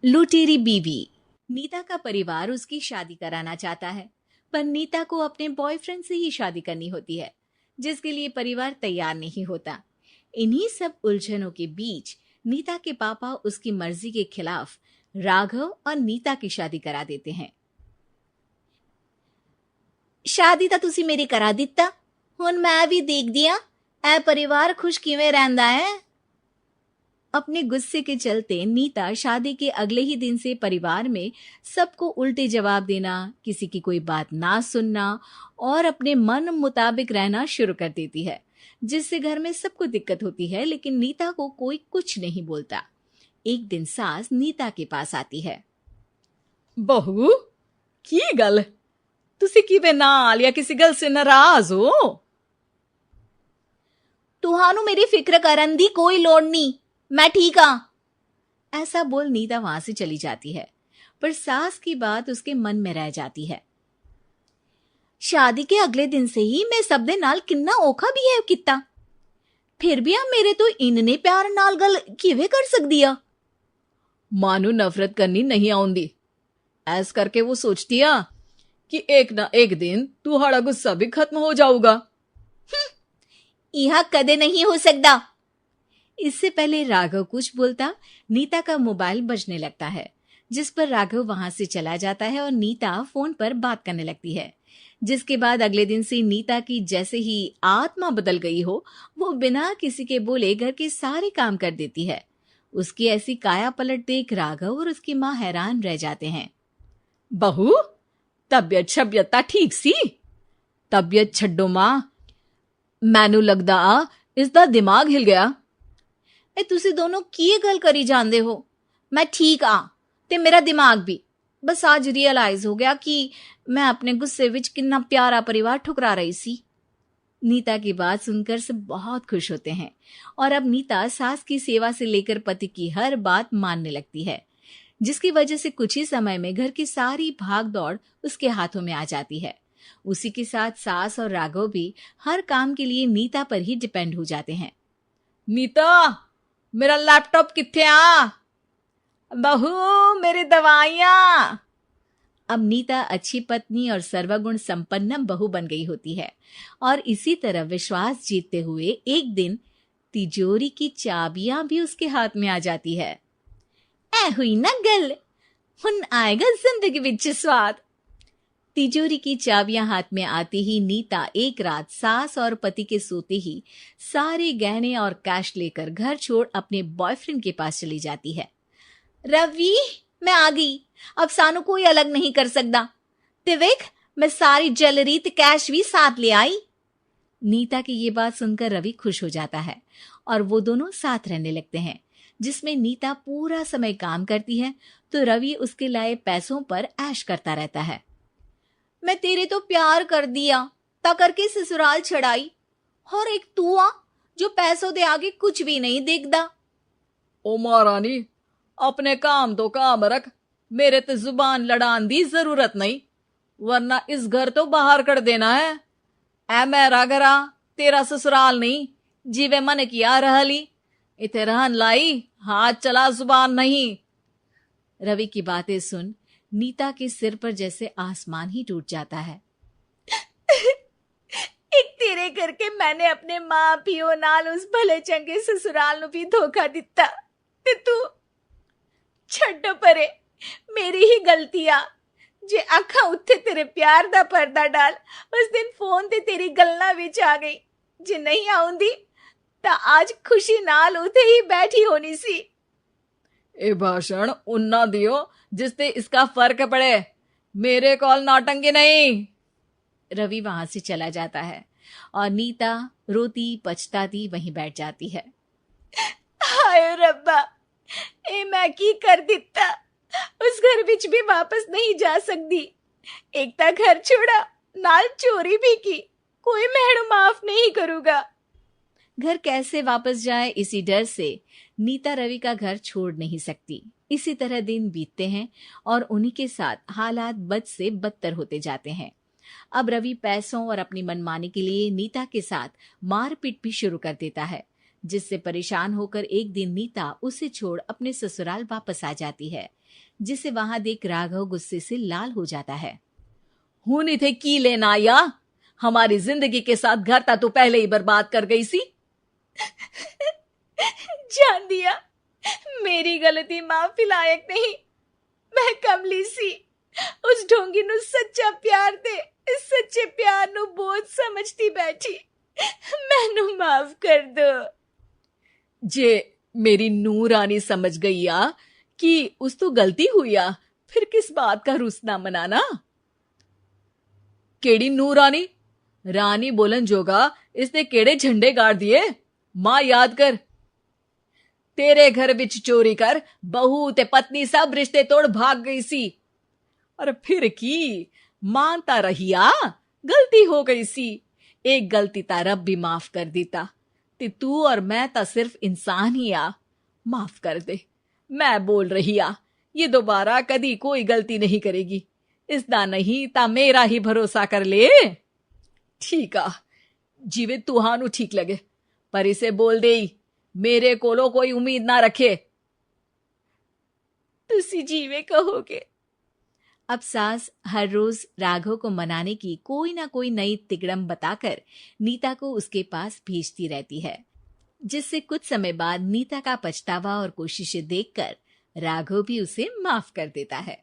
लुटेरी बीवी। नीता का परिवार उसकी शादी कराना चाहता है, पर नीता को अपने बॉयफ्रेंड से ही शादी करनी होती है, जिसके लिए परिवार तैयार नहीं होता। इन्हीं सब उलझनों के बीच नीता के पापा उसकी मर्जी के खिलाफ राघव और नीता की शादी करा देते हैं। शादी ਤਾਂ ਤੁਸੀਂ ਮੇਰੀ ਕਰਾ ਦਿੱਤਾ, ਹੁਣ मैं भी देखदी ਆਂ ਇਹ परिवार खुश किवें रहंदा है। अपने गुस्से के चलते नीता शादी के अगले ही दिन से परिवार में सबको उल्टे जवाब देना, किसी की कोई बात ना सुनना और अपने मन मुताबिक रहना शुरू कर देती है, जिससे घर में सबको दिक्कत होती है, लेकिन नीता को कोई कुछ नहीं बोलता। एक दिन सास नीता के पास आती है। बहू की गल, तुसी किवें नाल या किसी गल से नाराज हो? तुहानू मेरी फिक्र करन दी कोई लोड़ नहीं, मैं ठीक हाँ। ऐसा बोल नीता वहां से चली जाती है, पर सास की बात उसके मन में रह जाती है। शादी के अगले दिन से ही मैं सब दे नाल किन्ना औखा बिहेव किता, फिर भी आ मेरे तो इन्ने प्यार नाल गल किवें कर सकदी आ। मानू नफरत करनी नहीं आउंदी, ऐस करके वो सोचती आ कि एक ना एक दिन तुम्हारा गुस्सा भी खत्म हो जाऊगा। यह कदे नहीं हो सकता। इससे पहले राघव कुछ बोलता, नीता का मोबाइल बजने लगता है, जिस पर राघव वहां से चला जाता है और नीता फोन पर बात करने लगती है। जिसके बाद अगले दिन से नीता की जैसे ही आत्मा बदल गई हो, वो बिना किसी के बोले घर के सारे काम कर देती है। उसकी ऐसी काया पलट देख राघव और उसकी माँ हैरान रह जाते हैं। बहू तबियत शबियत ता ठीक सी? तबियत छड्डो मां, मैनू लगदा आ इसदा दिमाग हिल गया। ए तुसी दोनों की गल करी जांदे हो? मैं ठीक आ ते मेरा दिमाग भी। बस आज रियलाइज हो गया कि मैं अपने गुस्से विच कितना प्यारा परिवार ठुकरा रही सी। नीता की बात सुनकर सब बहुत खुश होते हैं और अब नीता सास की सेवा से लेकर पति की हर बात मानने लगती है, जिसकी वजह से कुछ ही समय में घर की सारी भाग दौड़ उसके हाथों में आ जाती है। उसी के साथ सास और राघव भी हर काम के लिए नीता पर ही डिपेंड हो जाते हैं। नीता मेरा लैपटॉप किथे आ? बहू मेरी दवाइयां। अब नीता अच्छी पत्नी और सर्वगुण संपन्न बहू बन गई होती है और इसी तरह विश्वास जीतते हुए एक दिन तिजोरी की चाबियां भी उसके हाथ में आ जाती है। ऐ हुई ना गल, हुन आएगा जिंदगी विच स्वाद। तिजोरी की चाबियां हाथ में आती ही नीता एक रात सास और पति के सोते ही सारे गहने और कैश लेकर घर छोड़ अपने बॉयफ्रेंड के पास चली जाती है। रवि मैं आ गई, अब सानू कोई अलग नहीं कर सकता। ते वेख मैं सारी ज्वेलरी ते कैश भी साथ ले आई। नीता की ये बात सुनकर रवि खुश हो जाता है और वो दोनों साथ रहने लगते हैं, जिसमें नीता पूरा समय काम करती है तो रवि उसके लाए पैसों पर ऐश करता रहता है। मैं तेरे तो प्यार कर दिया ता करके ससुराल छड़ाई, और एक तू आ जो पैसों दे आगे कुछ भी नहीं देखदा। ओ महारानी अपने काम तो काम रख, मेरे ते जुबान लड़ान दी जरूरत नहीं, वरना इस घर तो बाहर कर देना है। ऐ मेरा घरा तेरा ससुराल नहीं, जीवे मन किया रहली इथे रहन लाई, हाथ चला जुबान नहीं। रवि की बातें सुन नीता के सिर पर जैसे आसमान ही टूट जाता है। एक तेरे करके मैंने अपने मां पियो नाल उस भले चंगे ससुराल नु भी धोखा दिता ते तू छड्डो परे, मेरी ही गलती आ जे आखा उत्थे तेरे प्यार दा पर्दा डाल उस दिन फोन ते तेरी गल्ला विच आ गई। जे नहीं आउंदी ता आज खुशी नाल उथे ही बैठी होनी सी। ए भाषण उन्ना दियो जिससे इसका फर्क पड़े, मेरे कॉल नौटंकी नहीं। रवि वहां से चला जाता है और नीता रोती पछताती वहीं बैठ जाती है। हाय रब्बा, ए मैं की कर दिता, उस घर विच भी वापस नहीं जा सकती। एक ता घर छोड़ा, नाल चोरी भी की, कोई मैनू माफ नहीं करूंगा। घर कैसे वापस जाए इसी डर से नीता रवि का घर छोड़ नहीं सकती। इसी तरह दिन बीतते हैं और उन्हीं के साथ हालात बद से बदतर होते जाते हैं। अब रवि पैसों और अपनी मनमानी के लिए नीता के साथ मारपीट भी शुरू कर देता है, जिससे परेशान होकर एक दिन नीता उसे छोड़ अपने ससुराल वापस आ जाती है, जिसे वहां देख राघव गुस्से से लाल हो जाता है। हूं थे की लेना या हमारी जिंदगी के साथ घर था तो पहले ही बर्बाद कर गई सी। जान दिया, मेरी गलती माफी लायक नहीं। मैं कमली सी उस ढोंगी नु सच्चा प्यार दे इस सच्चे प्यार नु बोझ समझती बैठी। मैनू माफ कर दो। जे मेरी नू रानी समझ गई आ कि उस तो गलती हुई आ, फिर किस बात का रुसना मनाना। केड़ी नू रानी? रानी बोलन जोगा इसने केड़े झंडे गाड़ दिए? मां याद कर, तेरे घर विच चोरी कर बहू ते पत्नी सब रिश्ते तोड़ भाग गई सी। और फिर की मानता रहिया, गलती हो गई सी। एक गलती ता रब भी माफ कर देता ते तू और मैं ता सिर्फ इंसान ही आ। माफ कर दे, मैं बोल रही आ ये दोबारा कदी कोई गलती नहीं करेगी। इसदा नहीं ता मेरा ही भरोसा कर ले। ठीक आ, जिवे तुहानू ठीक लगे, पर इसे बोल दे मेरे कोलो कोई उम्मीद ना रखे। तुसी जीवे कहोगे। अब सास हर रोज राघव को मनाने की कोई ना कोई नई तिकड़म बताकर नीता को उसके पास भेजती रहती है, जिससे कुछ समय बाद नीता का पछतावा और कोशिशें देखकर राघव भी उसे माफ कर देता है।